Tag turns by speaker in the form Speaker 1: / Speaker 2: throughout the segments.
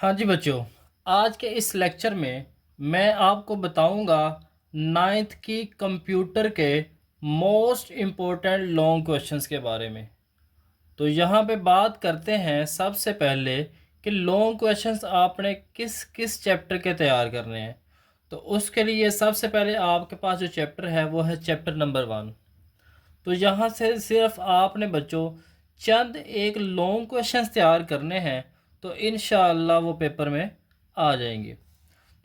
Speaker 1: हाँ जी बच्चों, आज के इस लेक्चर में मैं आपको बताऊंगा नाइन्थ की कंप्यूटर के मोस्ट इम्पोर्टेंट लॉन्ग क्वेश्चंस के बारे में। तो यहाँ पे बात करते हैं सबसे पहले कि लॉन्ग क्वेश्चंस आपने किस किस चैप्टर के तैयार करने हैं। तो उसके लिए सबसे पहले आपके पास जो चैप्टर है वो है चैप्टर नंबर 1। तो यहाँ से सिर्फ आपने बच्चों चंद एक लॉन्ग क्वेश्चंस तैयार करने हैं, तो इंशाअल्लाह वो पेपर में आ जाएंगे।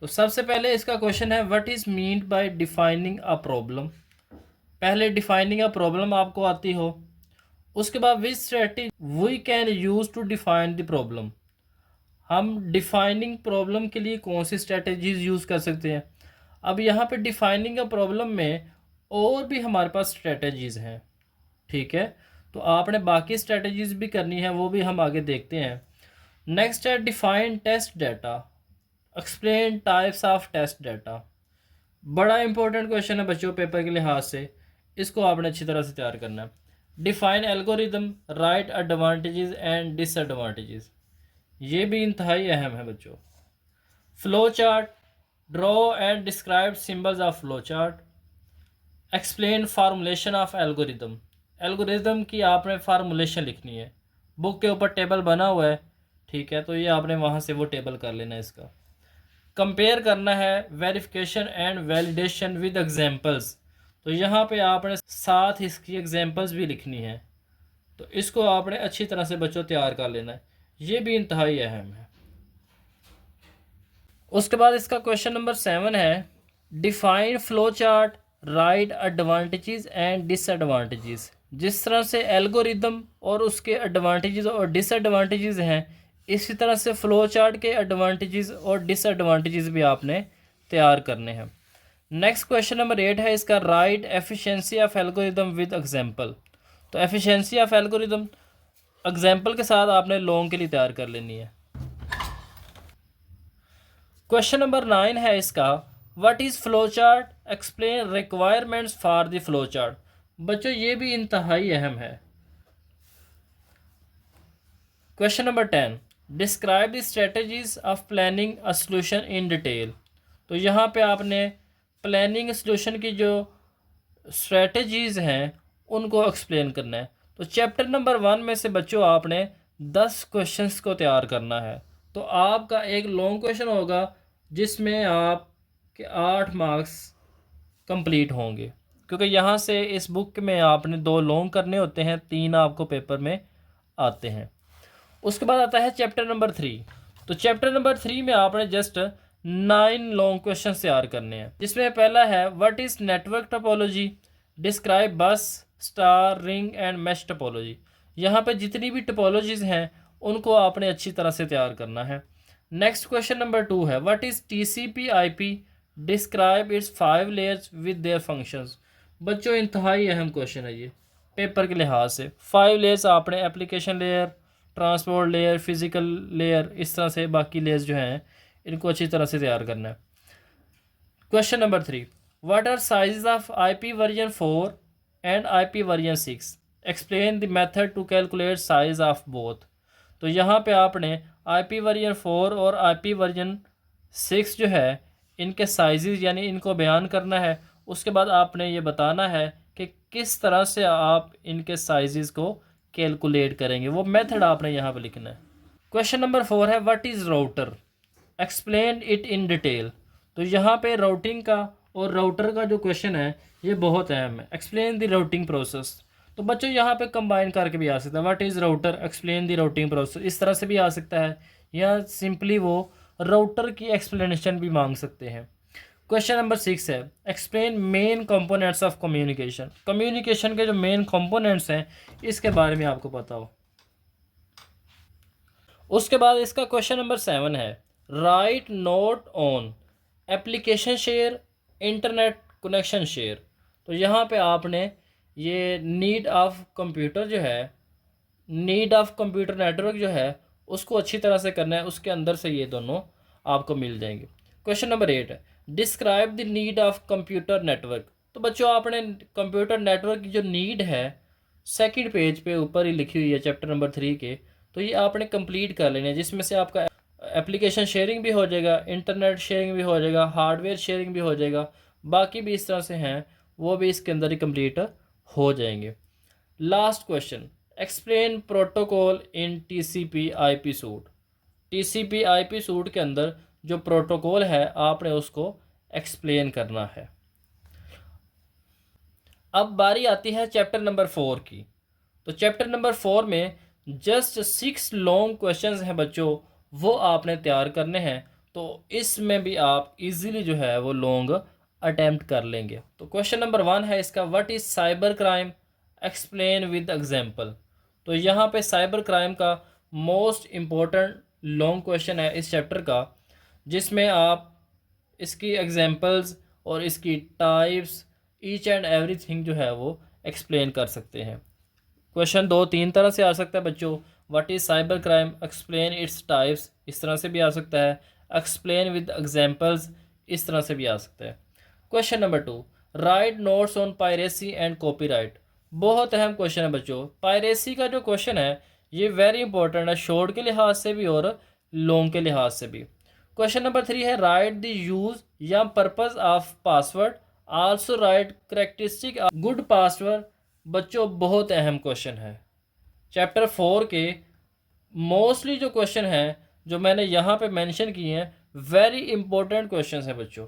Speaker 1: तो सबसे पहले इसका क्वेश्चन है what is meant by defining a problem. पहले डिफाइनिंग अ प्रॉब्लम आपको आती हो, उसके बाद which strategy we can use to define the problem. हम डिफाइनिंग प्रॉब्लम के लिए कौन सी स्ट्रेटजीज यूज़ कर सकते हैं। अब यहाँ पे डिफाइनिंग अ प्रॉब्लम में और भी हमारे पास स्ट्रेटजीज़ हैं, ठीक है। तो आपने बाकी स्ट्रेटजीज भी करनी है, वो भी हम आगे देखते हैं। नेक्स्ट है define test data, explain types of test data. बड़ा इंपॉर्टेंट क्वेश्चन है बच्चों पेपर के लिहाज से, इसको आपने अच्छी तरह से तैयार करना है। Define algorithm, right advantages and disadvantages, ये भी इंतहाई अहम है बच्चों। Flow chart, draw and describe symbols of flow chart. Explain formulation of algorithm, algorithm की आपने फार्मूलेशन लिखनी है। बुक के ऊपर टेबल बना हुआ है, ठीक है, तो ये आपने वहाँ से वो टेबल कर लेना है। इसका कंपेयर करना है verification and validation with examples, तो यहाँ पे आपने साथ इसकी एग्जांपल्स भी लिखनी है। तो इसको आपने अच्छी तरह से बच्चों तैयार कर लेना है, ये भी इंतहाई अहम है। उसके बाद इसका क्वेश्चन नंबर 7 है define flow chart, right advantages and disadvantages. जिस तरह से एल्गोरिदम और उसके एडवांटेजेस और डिसएडवांटेजेस हैं, इसी तरह से फ्लो चार्ट के एडवांटेजेस और डिसएडवांटेजेस भी आपने तैयार करने हैं। नेक्स्ट क्वेश्चन नंबर 8 है इसका right efficiency of algorithm with example. तो एफिशिएंसी ऑफ एल्गोरिदम एग्जांपल के साथ आपने लॉन्ग के लिए तैयार कर लेनी है। क्वेश्चन नंबर 9 है इसका what is flow chart, explain requirements for the flow chart. बच्चों ये भी इंतहाई अहम है। Question number 10 describe the strategies of planning a solution in detail. तो यहाँ पे आपने प्लानिंग सोल्यूशन की जो स्ट्रेटजीज हैं उनको एक्सप्लेन करना है। तो चैप्टर नंबर 1 में से बच्चों आपने 10 क्वेश्चंस को तैयार करना है। तो आपका एक लॉन्ग क्वेश्चन होगा जिसमें आपके 8 मार्क्स कंप्लीट होंगे, क्योंकि यहाँ से इस बुक में आपने 2 लॉन्ग करने होते हैं, 3 आपको पेपर में आते हैं। उसके बाद आता है चैप्टर नंबर 3। तो चैप्टर नंबर 3 में आपने जस्ट 9 लॉन्ग क्वेश्चन तैयार करने हैं, जिसमें पहला है what is network topology, describe bus, star, ring and mesh topology. यहाँ पे जितनी भी टोपोलॉजीज हैं उनको आपने अच्छी तरह से तैयार करना है। नेक्स्ट क्वेश्चन नंबर 2 है what is TCP IP, describe it's 5 layers with their functions. बच्चों इंतहाई अहम क्वेश्चन है ये पेपर के लिहाज से। 5 लेयर्स आपने application layer, transport layer, physical layer, इस तरह से बाकी लेयर्स जो हैं इनको अच्छी तरह से तैयार करना है। Question number 3 what are sizes of IP version 4 and IP version 6, explain the method to calculate size of both. तो यहाँ पे आपने आईपी वर्जन 4 और आईपी वर्जन 6 जो है इनके साइजेस यानी इनको बयान करना है। उसके बाद आपने ये बताना है कि किस तरह से आप इनके साइजेस को कैलकुलेट करेंगे, वो मेथड आपने यहाँ पे लिखना है। क्वेश्चन नंबर 4 है what is router, explain it in detail. तो यहाँ पे राउटिंग का और राउटर का जो क्वेश्चन है ये बहुत अहम है। Explain the routing process. तो बच्चों यहाँ पे कंबाइन करके भी आ सकता है what is router, explain the routing process, इस तरह से भी आ सकता है, या सिंपली वो राउटर की एक्सप्लेनेशन भी मांग सकते हैं। क्वेश्चन नंबर 6 है explain main components of communication. Communication के जो मेन कंपोनेंट्स हैं इसके बारे में आपको पता हो। उसके बाद इसका क्वेश्चन नंबर 7 है right note on application share, internet connection share. तो यहाँ पे आपने ये नीड ऑफ कंप्यूटर जो है, नीड ऑफ कंप्यूटर नेटवर्क जो है उसको अच्छी तरह से करना है, उसके अंदर से ये दोनों आपको मिल जाएंगे। क्वेश्चन नंबर 8 है describe the need of computer network. तो बच्चों आपने कंप्यूटर नेटवर्क की जो नीड है सेकंड पेज पे ऊपर ही लिखी हुई है चैप्टर नंबर 3 के, तो ये आपने कंप्लीट कर लेना है, जिसमें से आपका एप्लीकेशन शेयरिंग भी हो जाएगा, इंटरनेट शेयरिंग भी हो जाएगा, हार्डवेयर शेयरिंग भी हो जाएगा, बाकी भी इस तरह से हैं वो भी इसके अंदर ही कंप्लीट हो जाएंगे। लास्ट क्वेश्चन, एक्सप्लेन प्रोटोकॉल इन TCP IP suit. TCP IP suit के अंदर जो प्रोटोकॉल है आपने उसको एक्सप्लेन करना है। अब बारी आती है चैप्टर नंबर 4 की। तो चैप्टर नंबर 4 में जस्ट 6 लॉन्ग क्वेश्चंस हैं बच्चों, वो आपने तैयार करने हैं। तो इसमें भी आप इजीली जो है वो लॉन्ग अटेम्प्ट कर लेंगे। तो क्वेश्चन नंबर 1 है इसका, what is cyber crime, explain with example. तो यहाँ पे साइबर क्राइम का मोस्ट इम्पोर्टेंट लॉन्ग क्वेश्चन है इस चैप्टर का, जिसमें आप इसकी एग्जांपल्स और इसकी टाइप्स ईच एंड एवरीथिंग जो है वो एक्सप्लेन कर सकते हैं। क्वेश्चन 2-3 तरह से आ सकता है बच्चों, what is cyber crime, explain its types, इस तरह से भी आ सकता है, एक्सप्लेन विद एग्जांपल्स, इस तरह से भी आ सकता है। Question number 2, right notes on piracy and copyright. बहुत अहम क्वेश्चन है बच्चों। पायरेसी का जो क्वेश्चन है ये वेरी इंपॉर्टेंट है, शॉर्ट के लिहाज से भी और लॉन्ग के लिहाज से भी। क्वेश्चन नंबर 3 है, राइट द यूज़ या purpose of password, also right characteristic of good password. बच्चों बहुत अहम क्वेश्चन है। चैप्टर 4 के मोस्टली जो क्वेश्चन हैं जो मैंने यहाँ पे मेंशन किए हैं, वेरी इंपॉर्टेंट क्वेश्चन हैं बच्चों।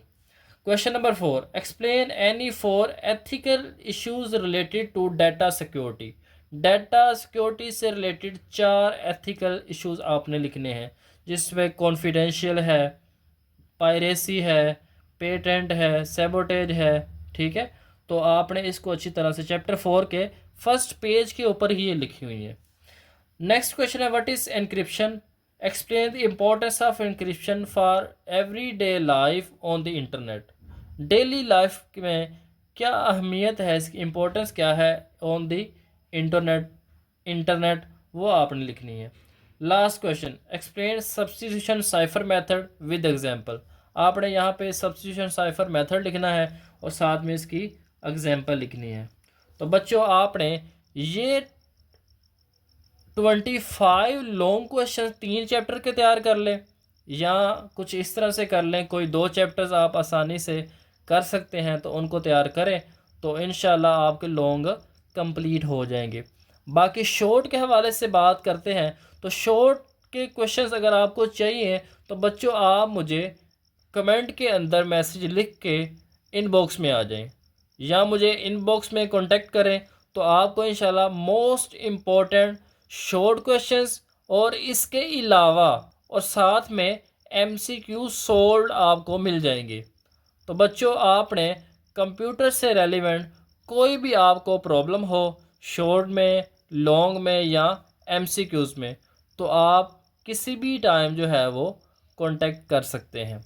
Speaker 1: Question number 4, explain any 4 ethical issues related to data security. Data security से रिलेटेड 4 एथिकल इश्यूज आपने लिखने हैं, जिसमें कॉन्फिडेंशियल है, पायरेसी है, पेटेंट है, सैबोटेज है। ठीक है, तो आपने इसको अच्छी तरह से चैप्टर 4 के फर्स्ट पेज के ऊपर ही ये लिखी हुई है। नेक्स्ट क्वेश्चन है, what is encryption, explain the importance of encryption for every day life on the internet. Daily life में क्या अहमियत है, इसकी इम्पोर्टेंस क्या है ऑन द इंटरनेट, वो आपने लिखनी है। Last question, explain substitution cipher method with example. आपने यहाँ पे सब्स्टिट्यूशन साइफर मेथड लिखना है और साथ में इसकी एग्जांपल लिखनी है। तो बच्चों आपने ये 25 लॉन्ग क्वेश्चन 3 चैप्टर के तैयार कर लें, या कुछ इस तरह से कर लें, कोई 2 चैप्टर्स आप आसानी से कर सकते हैं तो उनको तैयार करें, तो इंशाल्लाह आपके लॉन्ग कंप्लीट हो जाएंगे। बाकी शॉर्ट के हवाले से बात करते हैं, तो शॉर्ट के क्वेश्चंस अगर आपको चाहिए तो बच्चों आप मुझे कमेंट के अंदर मैसेज लिख के इनबॉक्स में आ जाएं, या मुझे इनबॉक्स में कांटेक्ट करें, तो आपको इंशाल्लाह मोस्ट इम्पोर्टेंट शॉर्ट क्वेश्चंस और इसके अलावा और साथ में MCQ सोल्व आपको मिल जाएंगे। तो बच्चों आपने कंप्यूटर से रेलिवेंट कोई भी आपको प्रॉब्लम हो, शॉर्ट में, लॉन्ग में या MCQs में, तो आप किसी भी टाइम जो है वो कांटेक्ट कर सकते हैं।